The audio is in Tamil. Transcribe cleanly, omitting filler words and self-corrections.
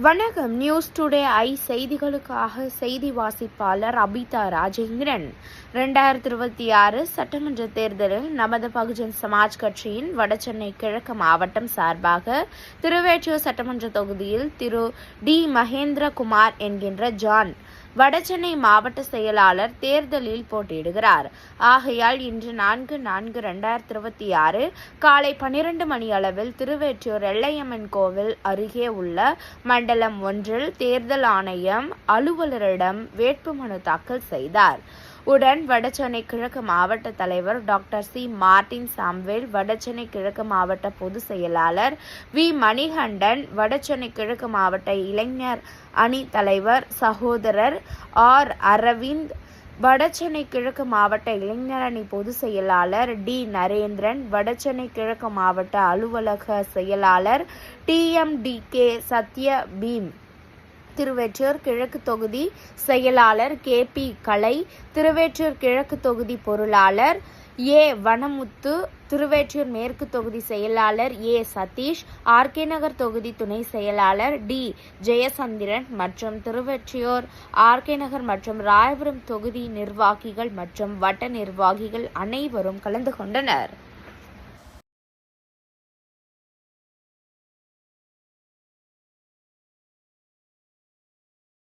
வணக்கம். நியூஸ் டுடே செய்திகளுக்காக செய்தி வாசிப்பாளர் அபிதா ராஜேந்திரன். 2026 சட்டமன்ற தேர்தலில் நமது பகுஜன் சமாஜ் கட்சியின் வடசென்னை கிழக்கு மாவட்டம் சார்பாக திருவேற்றூர் சட்டமன்ற தொகுதியில் திரு டி மகேந்திரகுமார் என்கின்ற ஜான் வடசென்னை மாவட்ட செயலாளர் தேர்தலில் போட்டியிடுகிறார். ஆகையால் இன்று 4/4/2026 காலை 12 மணி அளவில் திருவேற்றூர் எல்லையம்மன் கோவில் அருகே உள்ள மண்டலம் 1 தேர்தல் ஆணையம் அலுவலரிடம் வேட்புமனு தாக்கல் செய்தார். உடன் வடசென்னை கிழக்கு மாவட்ட தலைவர் doctor C Martin Samuel, Vadachennai கிழக்கு மாவட்ட பொதுச் செயலாளர் வி மணிகண்டன், வடசென்னை கிழக்கு மாவட்ட இளைஞர் அணி தலைவர் சகோதரர் ஆர் அரவிந்த், வடசென்னை கிழக்கு மாவட்ட இளைஞரணி பொதுச் செயலாளர் டி நரேந்திரன், வடசென்னை கிழக்கு மாவட்ட அலுவலக செயலாளர் TMDK சத்ய பீம், திருவேற்றூர் கிழக்கு தொகுதி செயலாளர் KP கலை, திருவேற்றூர் கிழக்கு தொகுதி பொருளாளர் A வனமுத்து, திருவேற்றூர் மேற்கு தொகுதி செயலாளர் A சதீஷ், RK நகர் தொகுதி துணை செயலாளர் D ஜெயசந்திரன் மற்றும் திருவெற்றியூர், RK நகர் மற்றும் ராயபுரம் தொகுதி நிர்வாகிகள் மற்றும் வட்ட நிர்வாகிகள் அனைவரும் கலந்து கொண்டனர்.